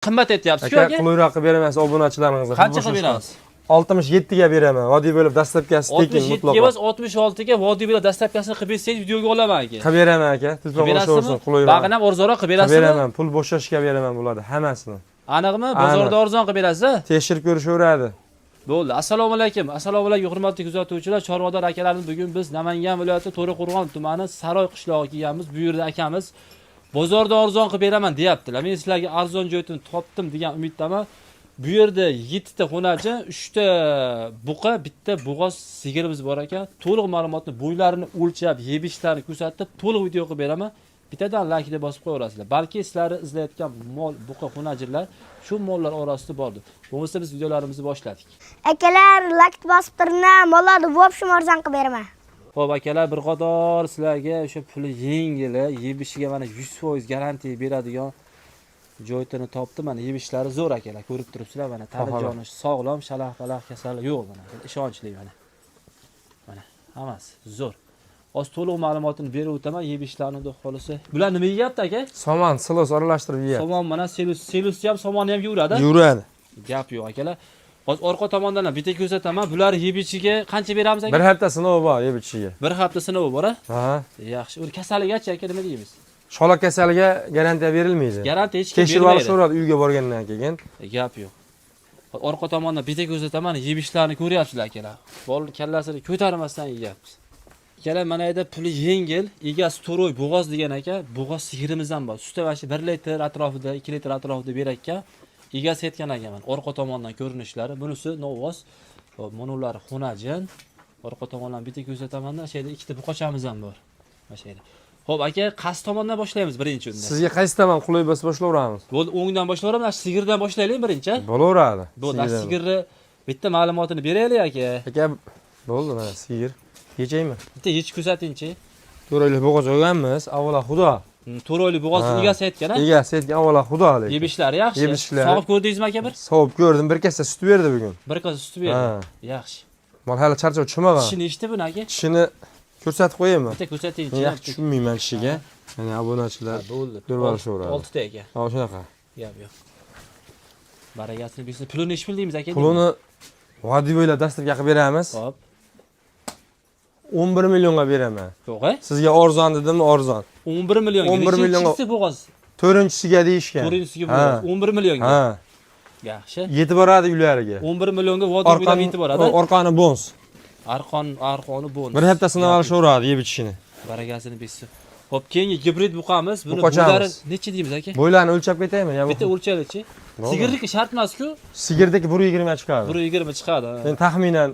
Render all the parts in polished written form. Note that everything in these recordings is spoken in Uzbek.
qimmat aytyapsiz-ku aka. aka. Qulayroq qilib beraman obunachilaringizga. Qancha qilib beramiz? 67 ga beraman. Vodiy bo'lib dastlabkasi tekin 67 mutlaqo. ga emas 66 ga vodiy bilan dastlabkasini qilib bersangiz videoga olaman aka. Qilib beraman aka. Tezroq bo'laversin, qulayroq. Bag'ini ham arzonroq qilib berasizmi? Beraman, pul bo'shashga beraman bularni hammasini. Aniqmi? Bozorda arzon qilib berasiz? Tekshirib ko'rishaveradi. Bo'ldi. Assalomu alaykum. Assalomu alaykum hurmatli kuzatuvchilar. Chorvador akalarimiz bugun biz Namangan viloyati To'raqo'rg'on tumani Saroy qishlog'iga kelganmiz. Bu yerda akamiz bozorda arzon qilib beraman deyaptilar. Men sizlarga arzon joyini topdim degan umiddaman. Bu yerda 7 ta xonachi, 3 ta buqa, bitta bo'g'oz sigirimiz bor ekan. To'liq ma'lumotni, bo'ylarini o'lchab, yebishlarini ko'rsatib, to'liq video qilib beraman. Bittadan like deb bosib qo'yaverasizlar. Balki sizlar izlayotgan mol, buqa, xonachilar shu mollar orasida bordi. Bo'lmasa biz videolarimizni boshladik. Akalar, like bosib turinglar, mollarni vobshim arzon qilib beraman. Xo'p, akalar, bir qator sizlarga o'sha puli yengil, yebishiga mana 100% garantiya beradigan joyini topdim. Mana yebishlari zo'r akalar, ko'rib turibsizlar mana. Tanajoni sog'lom, shalax-palax kasallik yo'q mana. Ishonchli mana. Mana hammasi zo'r. Oz to'liq ma'lumotini berib o'taman, yebishlarni xudo xolisa. Bular nima yeyapti aka? Somon, silos aralashtirib yeyapti. Somon mana selusni ham, somonni ham yuradi. Yuradi. Gap yo'q akalar. Hozir orqa tomondan ham bitta ko'rsataman. Bular yebishiga qancha beramiz aka? Bir hafta sinovi bor yebishiga. Bir hafta sinovi bor, ha? Ha. Yaxshi. Uni kasalligachi aka nima deymiz? Shola kasaliga garantiya berilmaydi. Garantiya hech kim tekshirib bermaydi. olishaveradi uyga borgandan keyin. Gap yo'q. Orqa tomondan bitta ko'rsataman, yebishlarni ko'ryapsizlar akalar. Bol kallasini ko'tarmasdan yeyapmiz. Akalar, mana yerda puli yengil, egasi to'roy bo'g'oz degan aka, bo'g'oz sigirimiz ham bor. Suti vashi 1 litr atrofida, 2 litr atrofida berakka. Egasi aytgan ekan, orqa tomondan ko'rinishlari, bunisi novoz. Hop, monolari xonajin. Orqa tomondan bitta ko'rsataman-da, o'sha yerda ikkita buqachamiz ham bor. O'sha yerda. Xo'p, aka, qaysi tomondan boshlaymiz birinchi o'rinda? Sizga qaysi tomon qulay bo'lsa boshlayveramiz. Bo'ldi, o'ngdan boshlayveramiz, sigirdan boshlaylik birinchi. Bo'laveradi. Bo'ldi, sigirni bitta ma'lumotini beraylik aka. Aka, bo'ldi mana sigir. Yechaymi? Bitta yechib ko'rsatingchi. To'raylik bo'g'oz olganmiz, avvalo Xudo. To'royli bo'g'oz egasi aytgan-a? Egasi aytgan avvalo Xudo lekin. Yebishlari yaxshi. Yebishlari. Sog'ib ko'rdingizmi aka bir? Sog'ib ko'rdim, bir kasa sut berdi bugun. Bir kasa sut berdi. Yaxshi. Mol hali charchoq tushmagan. Tishini eshitdi buni aka? Tishini ko'rsatib qo'yaymi? Bitta ko'rsatingchi. Yaxshi tushunmayman tishiga. Ya'ni obunachilar bo'ldi. ko'rib olishaveradi. 6 ta aka. Ha, shunaqa. Gap yo'q. Baragasini bilsin. Pulini nechi pul deymiz aka? Pulini vodiy bo'ylab dasturga qilib beramiz. Xo'p. 11 millionga beraman. To'g'ri? Sizga arzon dedimmi, arzon. 11 millionga. 11 millionga. Nechisi bo'g'oz? To'rinchisiga deyishgan. To'rinchisiga bo'g'oz. 11 millionga. Ha. Yaxshi. Yetib boradi uylariga. 11 millionga vodiy bo'ylab yetib boradi. Orqani bons. Arqoni bonus. Bir haftasini olishaveradi yeb ichishini. Baragasini bilsin. Xo'p, keyingi gibrid buqamiz. Buni Buqachamiz. bo'ylari necha deymiz aka? Bo'ylarni o'lchab ketaymi? Bitta o'lchaylikchi. Sigirniki shart emas-ku. Sigirdagi 120 chiqadi. 120 chiqadi. Men taxminan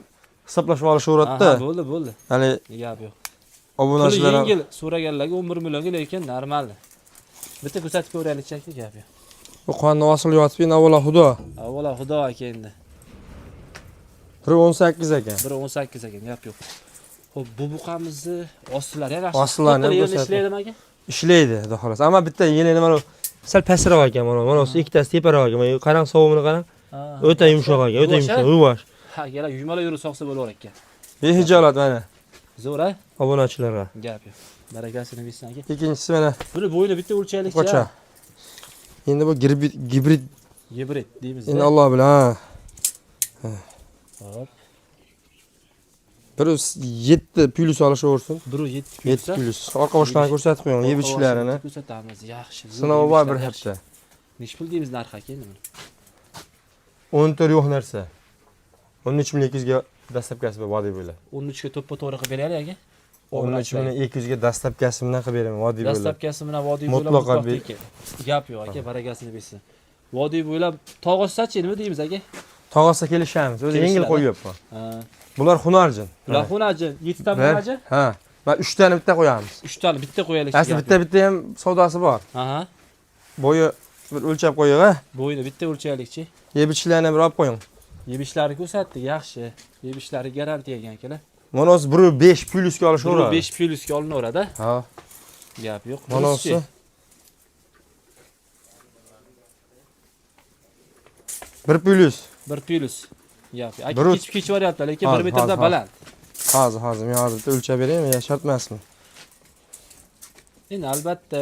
hisoblashib olishaveradi-da. Bo'ldi, bo'ldi. Hali Gap yo'q. obunachilar ham yengil so'raganlarga 11 millionga, lekin normal. Bitta ko'rsatib ko'raylikchi aka, gap yo'q. bu qonni osil yotib, avvalo Xudo. Avvalo Xudo aka endi. 118 ekan. 118 ekan, gap yo'q. Xo'p, bu buqamizni ostilari ham yaxshi. Ostilari ham ishlaydimi aka? Ishlaydi, xudo xolos. Ammo bitta yelini mana sal pastroq ekan, mana shu ikkitasi teparoq ekan. Mana qarang, sovug'ini qarang. O'ta yumshoq ekan, o'ta yumshoq, yuvosh. Ha, kelar yumalab yurib soqsa bo'lar ekan. Behijolat mana. Zo'r a? Obunachilarga. Gap yo'q. Baragasini bilsin aka. Ikkinchisi mana Buni bo'yini bitta o'lchaylikchi. qocha. Endi bu gibrid deymiz. endi Alloh bilan. Hop. 7 plus olishaversin. 7 plus. Orqa boshlarini ko'rsatib qo'ying, yeb ichishlarini. Ko'rsatamiz, yaxshi. Sinovi bor bir hafta. Nech pul deymiz narxi aka endi buni? 14 yo'q narsa. 13200 ga dastlabkasi bor vodiy bo'ylab. 13 ga to'ppa to'g'ri qilib beraylik aka. 13200 ga dastlabkasi bilan qilib beraman vodiy bo'ylab. Dastlabkasi bilan vodiy bo'ylab mutlaqo gap yo'q aka, baragasini bilsin. Vodiy bo'ylab tog'osachi nima deymiz aka? Tog'osa kelishamiz. O'zi yengil qo'yyapman. Ha. Bular xunarjin. Bular xunajin, 7 ta xunajin? Ha. Va 3 tani bitta qo'yamiz. 3 tani bitta qo'yaylik. Asli bitta ham savdosi bor. Aha. Bo'yi bir o'lchab qo'ying, ha. Bo'yini bitta o'lchaylikchi. Yeb ichishlarni bir olib qo'ying. Yebishlari ko'rsatdik, yaxshi. Yebishlari garantiya ekan akalar. Mana o'zi 1.5 plyusga olishaveradi. 5 plyusga olinaveradi. Ha. Gap yo'q. Mana o'zi 1 plyus. 1 plyus. Gap. Aka kechib boryaptilar, lekin 1 metrdan baland. Hozir men hozir o'lchab beraymi, yo shart emasmi? Endi albatta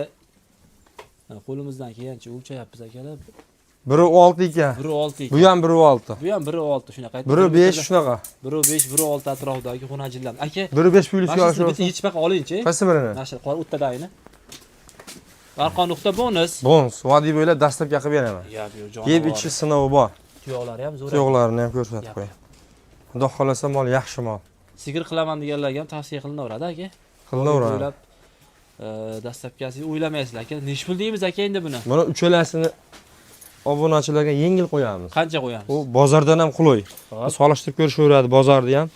qo'limizdan kelgancha o'lchayapmiz akalar. Biri 6 ekan. Biri 6 Bu ham biri 6. Bu ham biri 6 shunaqa. Biri 5 shunaqa. Biri 5, biri 6 atrofidagi xonajillar. Aka, Biri 5 plyusga mana shu bitta olishib. yechib baqa olingchi. Qaysi birini? Nashir qor o'ttadagini. Arqon nuqta bonus. Bonus. Vodiy bo'ylab dastlabga qilib beraman. Yab yo jon. Yeb ichishi sinovi bor. Tuyoqlari ham zo'r. Tuyoqlarini ham ko'rsatib qo'y. Xudo xolasa mol yaxshi mol. Sigir qilaman deganlarga ham tavsiya qilinaveradi aka. Qilinaveradi. O'ylab dastlabkasiga o'ylamaysizlar aka. Nesh pul deymiz aka endi buni? Buni uchalasini obunachilarga yengil qo'yamiz. Qancha qo'yamiz? U bozordan ham qulay. Solishtirib ko'rishaveradi bozorda ham.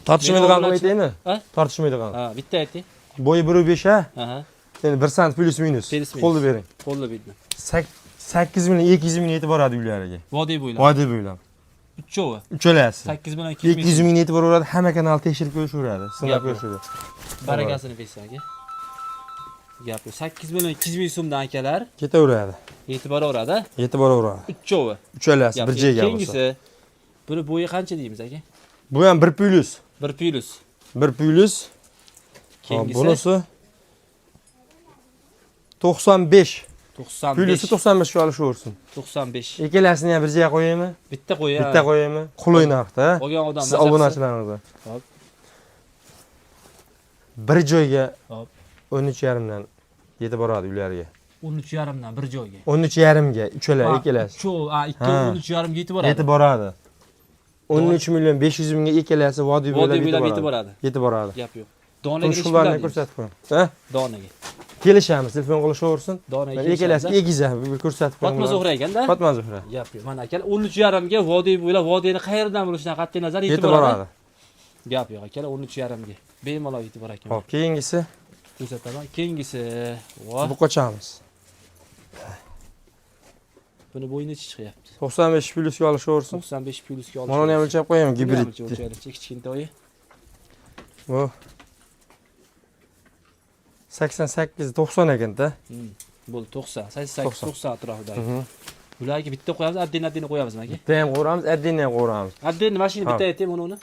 Tortishmaydigan qilib aytaymi? Ha? Tortishmaydigan. Ha, bitta ayting. Bo'yi 1.5 ha? Aha. Endi 1 sant plus minus. Qo'lni bering. Qo'lni bitdi. 8 million 200 ming yetib boradi uylariga. Vodiy bo'ylab. Vodiy bo'ylab. Uchovi. Uchalasi. 8 bilan 200 200 ming yetib boraveradi, hamma kanal tekshirib ko'rishaveradi, sinab ko'rishaveradi. Barakasini bersin aka. Gap yo'q. 8 bilan 200 ming so'mdan akalar Ketaveradi. yetib boraveradi. Yetib boraveradi. Uchovi. Uchalasi bir joyga bo'lsa. Keyingisi buni bo'yi qancha deymiz aka? Bu ham 1 plus. 1 plus. 1 plus. Keyingisi bunisi 95. 95. Plusi 95 ga olishaversin. 95. Ikkalasini ham bir joyga qo'yaymi? Bitta qo'yay. Bitta qo'yaymi? Qulay narxda. Olgan odam Siz obunachilaringizga. Hop. Bir joyga Hop. 13,5 dan yetib boradi uylariga. 13,5 dan bir joyga. 13,5 ga uchalar ikkalasi. Shu, ikkovi 13,5 ga yetib boradi. Yetib boradi. 13 million 500 mingga ikkalasi vodiy bo'ylab yetib boradi. Yetib boradi. Gap yo'q. Donaga Shunlarni ko'rsatib qo'ying. Ha? Donaga. Kelishamiz, telefon qilishaversin. Donaga. Men ikkalasi egizak ko'rsatib qo'ying. Fatma Zuhra ekanda? Fatma Zuhra. Gap yo'q. Mana akalar 13,5 ga vodiy bo'ylab vodiyni qayerdan bo'lishidan qat'iy nazar yetib boradi. Gap yo'q akalar 13,5 ga. Bemalol yetib borar ekan. Xo'p, keyingisi Ko'rsataman. Keyingisi bu qochamiz. Buni bo'yi necha chiqyapti? 95 plyusga olishaversin. 95 plyusga olish. Mana ham o'lchab qo'yaymi gibrid. Kichkintoyi. Bu 88 90 ekanda. Bo'ldi 90. 88 90 atrofidagi. Bularga bitta qo'yamiz, addini qo'yamizmi aka? Bitta ham qo'ramiz, addini ham qo'ramiz. Addini mashina bitta aytaymi uni?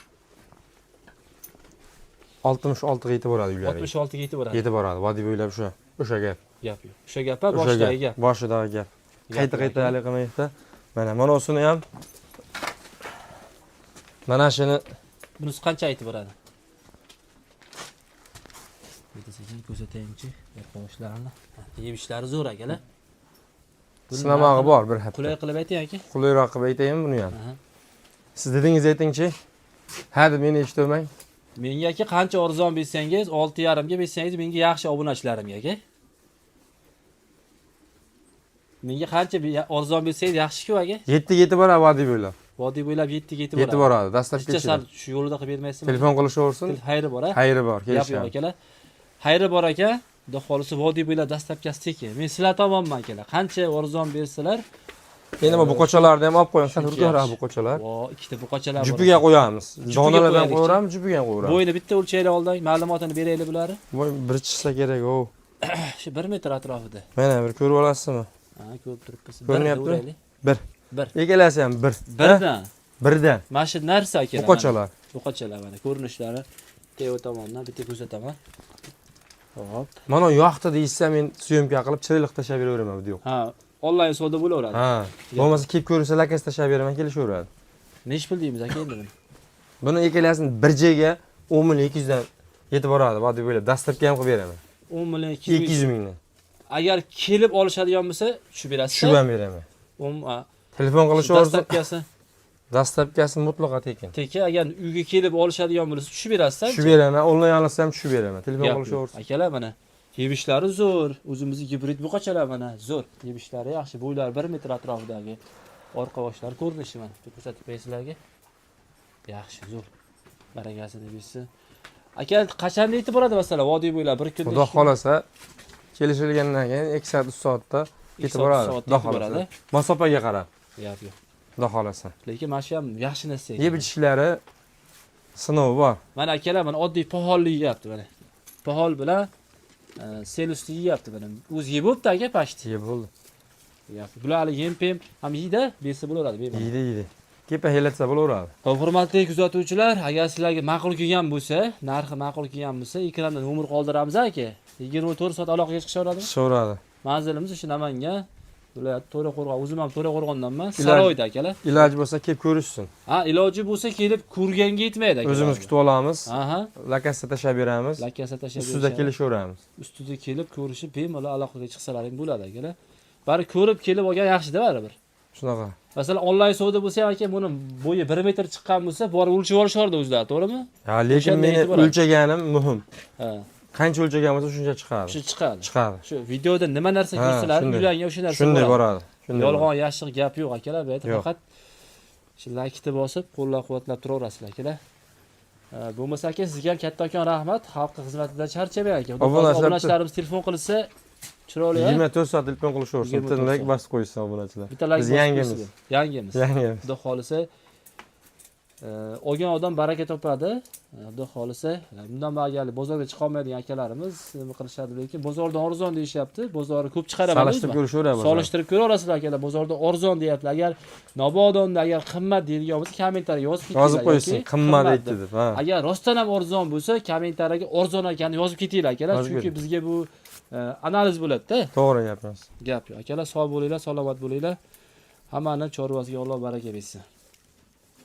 66 ga yetib boradi uylariga. 66 ga yetib boradi. Yetib boradi. Vodiy bo'ylab o'sha gap. Gap yo'q. O'sha gap-a, boshidagi gap. Boshidagi gap. Qayta hali qilmaydi. Mana o'sini ham mana shuni bunisi qancha aytib boradi? Bitta ko'rsataychi, qo'shlarini. Yemishlari zo'r akalar. Sinamog'i bor bir hafta. Qulay qilib ayting aka. Qulayroq qilib aytaymi buni ham? Siz dedingiz aytingchi. Ha deb meni eshitmang. Menga aka qancha arzon bersangiz, 6,5 ga bersangiz menga yaxshi obunachilarimga aka. Menga qancha arzon bersangiz yaxshi-ku aka. 7 yetib boradi vodiy bo'ylab. Vodiy bo'ylab 7 ga yetib boradi. Yetib boradi. Dastlabki shu yo'lida qilib bermaysizmi? Telefon qilishaversin. Xayri bor a? Xayri bor, Gap yo'q kelishamiz. akalar. Xayri bor aka. Xudo xolisi vodiy bo'ylab dastlabkasi tekin. Men sizlar tomonman akalar. Qancha arzon bersalar, endi bu buqachalarni ham olib qo'yamiz. Sen urg'ara buqachalar. vo, ikkita buqachalar bor. Jupiga qo'yamiz. Donalardan qo'yamiz, jupiga qo'yamiz. Bo'yini bitta o'lchaylik oldin, ma'lumotini beraylik bularni. Voy, bir chiqsa kerak o. Shu 1 metr atrofida. Mana bir ko'rib olasizmi? Ha, ko'rib turibsiz. Ko'ryapti? 1. Bir. Ikkalasi ham 1. Birdan. Birdan. Mana shu narsa akalar. Buqachalar. Buqachalar mana ko'rinishlari. Teo tomondan bitta ko'rsataman. Hop. Mana yoqdi deysa men syomka qilib chirilik tashlab beraveraman bu yo'q. Ha, onlayn savdo bo'laveradi. Ha. Bo'lmasa kelib ko'rsa lakas tashlab beraman, kelishaveradi. Nech pul deymiz aka endi buni? Buni ikkalasini bir joyga 10 million 200 dan yetib boradi, vodiy bo'ylab dastlabki ham qilib beraman. 10 million 200 mingdan. Agar kelib olishadigan bo'lsa, shu berasiz. Shu ham beraman. 10 Telefon qilishaversin. dastlabkasi. Dastlabkasi mutlaqo tekin. Tekin, agar uyga kelib olishadigan bo'lsa, shu berasiz. Shu beraman, onlayn olsam shu beraman. Telefon qilishaversin. Akalar mana yemishlari zo'r, o'zimizning gibrid buqachalar mana zo'r. Yemishlari yaxshi, bo'ylari 1 metr atrofidagi. Orqa boshlari ko'rinishi mana. Ko'rsatib bersizlarga. Yaxshi, zo'r. Barakasini bersin. Aka, qachon yetib boradi masalan, vodiy bo'ylab bir kunda? Xudo xolasa kelishilgandan keyin 2 soat 3 soatda yetib boradi. Xudo xolasa. Masofaga qarab. Yo'q, yo'q. Xudo xolasa. Lekin mana shu ham yaxshi narsa. Yeb ichishlari sinovi bor. Mana akalar mana oddiy poholli yeyapti mana. Pohol bilan selusni yeyapti mana. O'zi yeb bo'pti aka pashti. Yeb bo'ldi. Bular yem-pem ham yeydi, bersa bo'laveradi, bemalol. Yeydi. Kepa helatsa bo'laveradi. Xo'p, hurmatli kuzatuvchilar, agar sizlarga ma'qul kelgan bo'lsa, narxi ma'qul kelgan bo'lsa, ekranda nomer qoldiramiz aka. 24 soat aloqaga chiqishaveradi. Chiqaveradi. Manzilimiz o'sha Namangan viloyat To'raqo'rg'on, o'zim ham To'raqo'rg'ondanman, Saroyda akalar. Iloji bo'lsa kelib ko'rishsin. Ha, iloji bo'lsa kelib ko'rganga yetmaydi akalar. O'zimiz kutib olamiz. Aha. Lokasiya tashab beramiz. Lakasa tashab Ustida kelishaveramiz. ustida kelib ko'rishib bemalol aloqaga chiqsalaring bo'ladi akalar. Bari ko'rib kelib olgan yaxshi-da baribir. Shunaqa. Masalan, onlayn savdo bo'lsa ham aka, buni bo'yi 1 metr chiqqan bo'lsa, borib o'lchab olishardi o'zlari, to'g'rimi? Ha, lekin meni o'lchaganim muhim. Ha, Qancha o'lchagan bo'lsa shuncha chiqadi. shu chiqadi. Chiqadi. Shu videoda nima narsa Ha, ko'rsalar, shunday. uylarga o'sha narsa Shunday boradi. boradi. Shunday. Yolg'on, yashiq gap yo'q akalar, bu yerda Yo'q. faqat shu laykni bosib, qo'llab-quvvatlab turaverasizlar akalar. Bo'lmasa aka, sizga ham kattakon rahmat. Xalqqa xizmatida charchamang aka. Obunachilarimiz telefon qilsa chiroyli. 24 soat telefon qilishaversin. 24 Bitta like soat. bosib qo'ysin obunachilar. Bitta like Biz bosib yangimiz. qo'ysin. Yangimiz. Yangimiz. Xudo xolisa olgan odam baraka topadi. Xudo xolisa bundan bag'ali bozorga chiqa olmaydigan akalarimiz nima qilishadi, lekin bozordan arzon deyishyapti. Bozorni ko'p chiqaraman. Solishtirib ko'rishaveramiz. Solishtirib ko'raverasizlar akalar. Bozorda arzon deyapti. Agar nobodonda agar qimmat deydigan bo'lsa, kommentariy yozib ketinglar. Yozib qo'ysin, qimmat aytdi deb. Ha. Agar rostdan ham arzon bo'lsa, kommentariyaga arzon ekanini yozib ketinglar akalar, Yozib chunki keting. bizga bu analiz bo'ladi-da. To'g'ri gapimiz. Gap yo'q. Akalar sog' bo'linglar, salomat bo'linglar. Hammani chorvasiga Alloh baraka bersin.